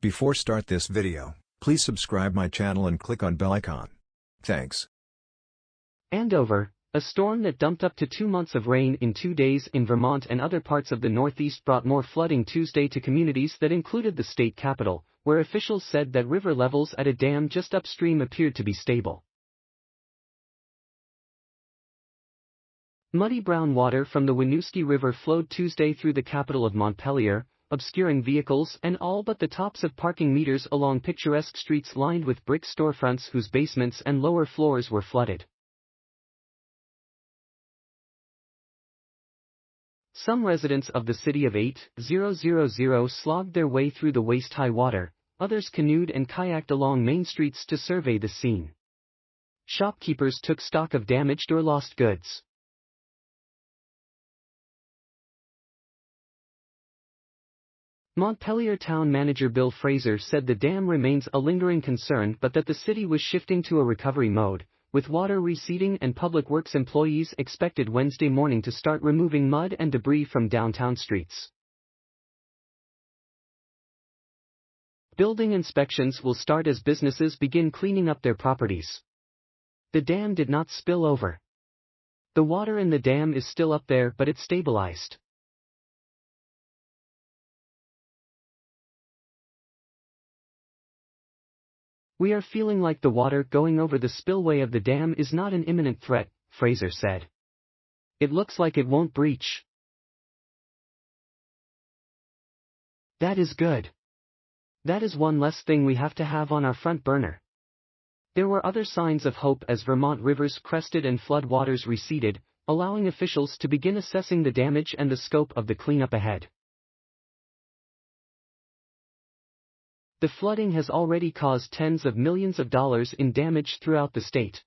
Before start this video, please subscribe my channel and click on bell icon. Thanks. Andover, a storm that dumped up to 2 months of rain in 2 days in Vermont and other parts of the Northeast brought more flooding Tuesday to communities that included the state capital, where officials said that river levels at a dam just upstream appeared to be stable. Muddy brown water from the Winooski River flowed Tuesday through the capital of Montpelier, obscuring vehicles and all but the tops of parking meters along picturesque streets lined with brick storefronts whose basements and lower floors were flooded. Some residents of the city of 8000 slogged their way through the waist-high water, others canoed and kayaked along main streets to survey the scene. Shopkeepers took stock of damaged or lost goods. Montpelier town manager Bill Fraser said the dam remains a lingering concern but that the city was shifting to a recovery mode, with water receding and public works employees expected Wednesday morning to start removing mud and debris from downtown streets. Building inspections will start as businesses begin cleaning up their properties. The dam did not spill over. The water in the dam is still up there but it's stabilized. We are feeling like the water going over the spillway of the dam is not an imminent threat, Fraser said. It looks like it won't breach. That is good. That is one less thing we have to have on our front burner. There were other signs of hope as Vermont rivers crested and flood waters receded, allowing officials to begin assessing the damage and the scope of the cleanup ahead. The flooding has already caused tens of millions of dollars in damage throughout the state.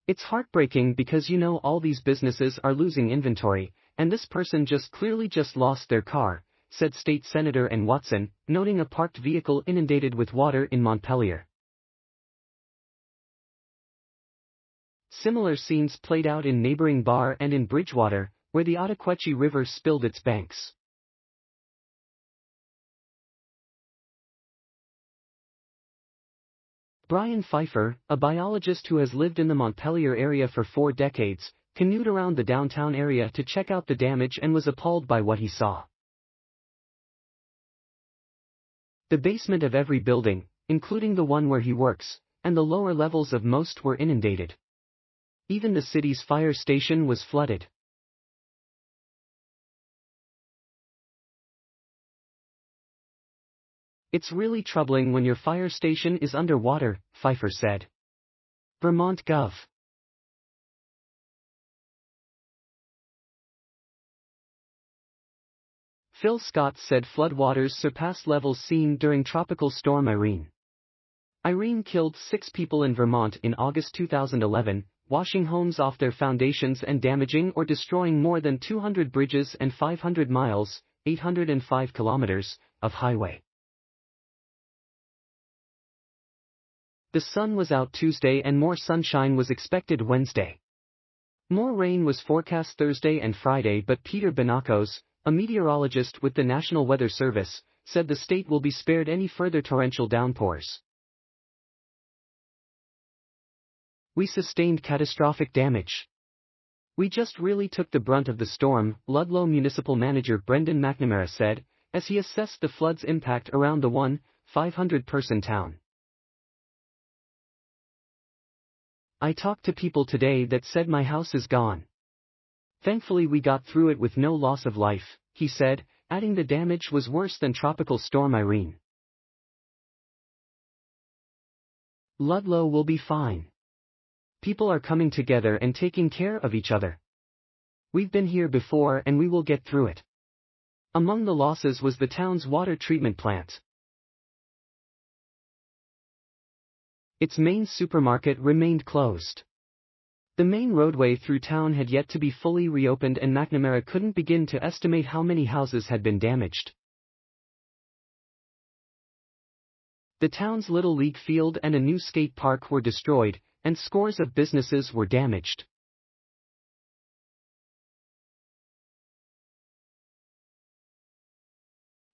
It's heartbreaking because all these businesses are losing inventory, and this person clearly lost their car, said State Senator N. Watson, noting a parked vehicle inundated with water in Montpelier. Similar scenes played out in neighboring Barre and in Bridgewater, where the Ottauquechee River spilled its banks. Brian Pfeiffer, a biologist who has lived in the Montpelier area for 4 decades, canoed around the downtown area to check out the damage and was appalled by what he saw. The basement of every building, including the one where he works, and the lower levels of most were inundated. Even the city's fire station was flooded. It's really troubling when your fire station is underwater, Pfeiffer said. Vermont Gov. Phil Scott said floodwaters surpassed levels seen during Tropical Storm Irene. Irene killed 6 people in Vermont in August 2011, washing homes off their foundations and damaging or destroying more than 200 bridges and 500 miles, 805 kilometers, of highway. The sun was out Tuesday and more sunshine was expected Wednesday. More rain was forecast Thursday and Friday, but Peter Benacos, a meteorologist with the National Weather Service, said the state will be spared any further torrential downpours. We sustained catastrophic damage. We just really took the brunt of the storm, Ludlow Municipal Manager Brendan McNamara said, as he assessed the flood's impact around the 500-person town. I talked to people today that said my house is gone. Thankfully we got through it with no loss of life, he said, adding the damage was worse than Tropical Storm Irene. Ludlow will be fine. People are coming together and taking care of each other. We've been here before and we will get through it. Among the losses was the town's water treatment plant. Its main supermarket remained closed. The main roadway through town had yet to be fully reopened and McNamara couldn't begin to estimate how many houses had been damaged. The town's Little League field and a new skate park were destroyed, and scores of businesses were damaged.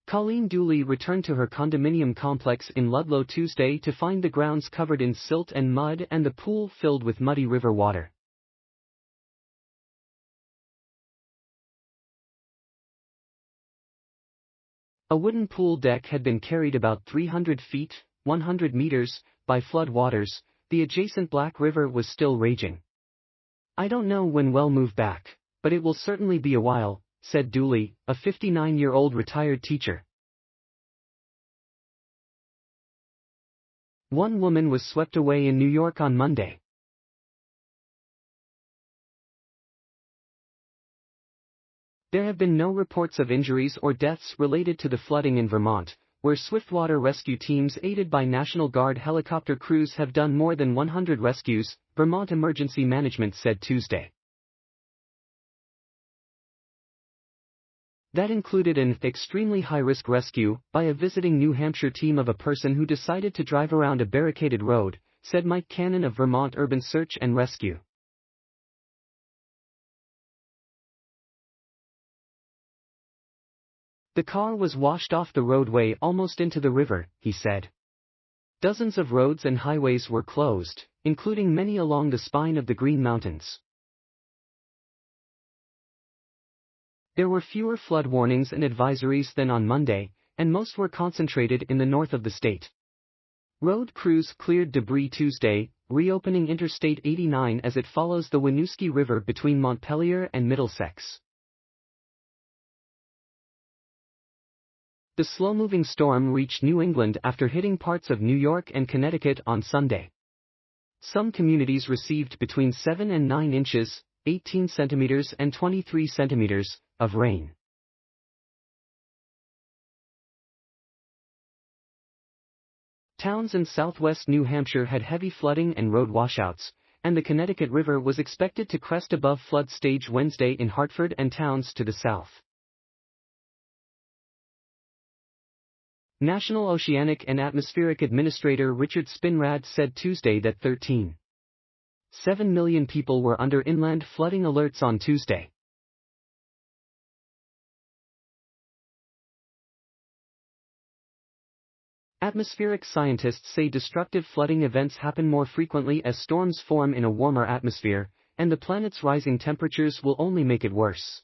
Colleen Dooley returned to her condominium complex in Ludlow Tuesday to find the grounds covered in silt and mud and the pool filled with muddy river water. A wooden pool deck had been carried about 300 feet, 100 meters, by flood waters. The adjacent Black River was still raging. "I don't know when we'll move back, but it will certainly be a while," said Dooley, a 59-year-old retired teacher. One woman was swept away in New York on Monday. There have been no reports of injuries or deaths related to the flooding in Vermont, where swiftwater rescue teams aided by National Guard helicopter crews have done more than 100 rescues, Vermont Emergency Management said Tuesday. That included an extremely high-risk rescue by a visiting New Hampshire team of a person who decided to drive around a barricaded road, said Mike Cannon of Vermont Urban Search and Rescue. "The car was washed off the roadway almost into the river," he said. Dozens of roads and highways were closed, including many along the spine of the Green Mountains. There were fewer flood warnings and advisories than on Monday, and most were concentrated in the north of the state. Road crews cleared debris Tuesday, reopening Interstate 89 as it follows the Winooski River between Montpelier and Middlesex. The slow-moving storm reached New England after hitting parts of New York and Connecticut on Sunday. Some communities received between 7 and 9 inches, 18 centimeters and 23 centimeters, of rain. Towns in southwest New Hampshire had heavy flooding and road washouts, and the Connecticut River was expected to crest above flood stage Wednesday in Hartford and towns to the south. National Oceanic and Atmospheric Administrator Richard Spinrad said Tuesday that 13.7 million people were under inland flooding alerts on Tuesday. Atmospheric scientists say destructive flooding events happen more frequently as storms form in a warmer atmosphere, and the planet's rising temperatures will only make it worse.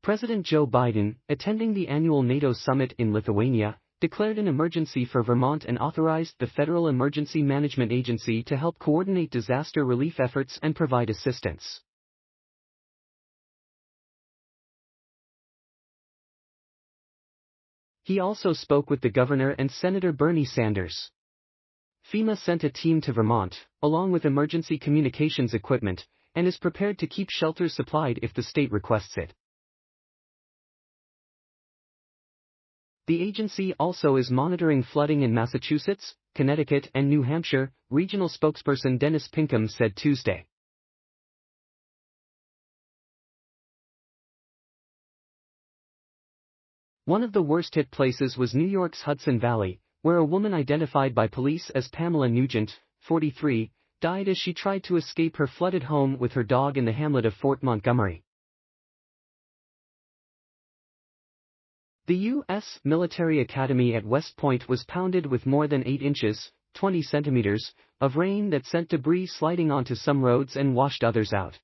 President Joe Biden, attending the annual NATO summit in Lithuania, declared an emergency for Vermont and authorized the Federal Emergency Management Agency to help coordinate disaster relief efforts and provide assistance. He also spoke with the governor and Senator Bernie Sanders. FEMA sent a team to Vermont, along with emergency communications equipment, and is prepared to keep shelters supplied if the state requests it. The agency also is monitoring flooding in Massachusetts, Connecticut, and New Hampshire, regional spokesperson Dennis Pinkham said Tuesday. One of the worst-hit places was New York's Hudson Valley, where a woman identified by police as Pamela Nugent, 43, died as she tried to escape her flooded home with her dog in the hamlet of Fort Montgomery. The U.S. Military Academy at West Point was pounded with more than 8 inches, 20 centimeters, of rain that sent debris sliding onto some roads and washed others out.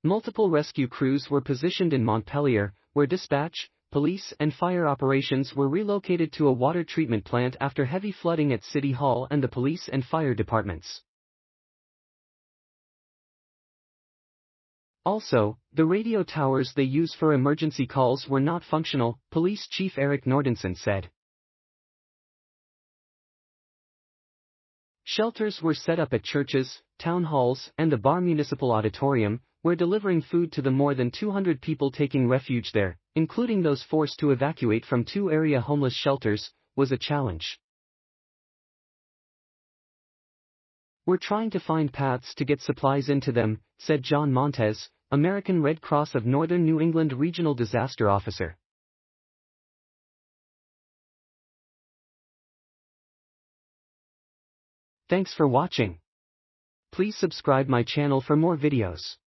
Multiple rescue crews were positioned in Montpelier, where dispatch, police and fire operations were relocated to a water treatment plant after heavy flooding at City Hall and the police and fire departments. Also, the radio towers they use for emergency calls were not functional, Police Chief Eric Nordenson said. Shelters were set up at churches, town halls, and the Bar Municipal Auditorium, where delivering food to the more than 200 people taking refuge there, including those forced to evacuate from 2 area homeless shelters, was a challenge. "We're trying to find paths to get supplies into them," said John Montez, American Red Cross of Northern New England Regional Disaster Officer. Thanks for watching. Please subscribe my channel for more videos.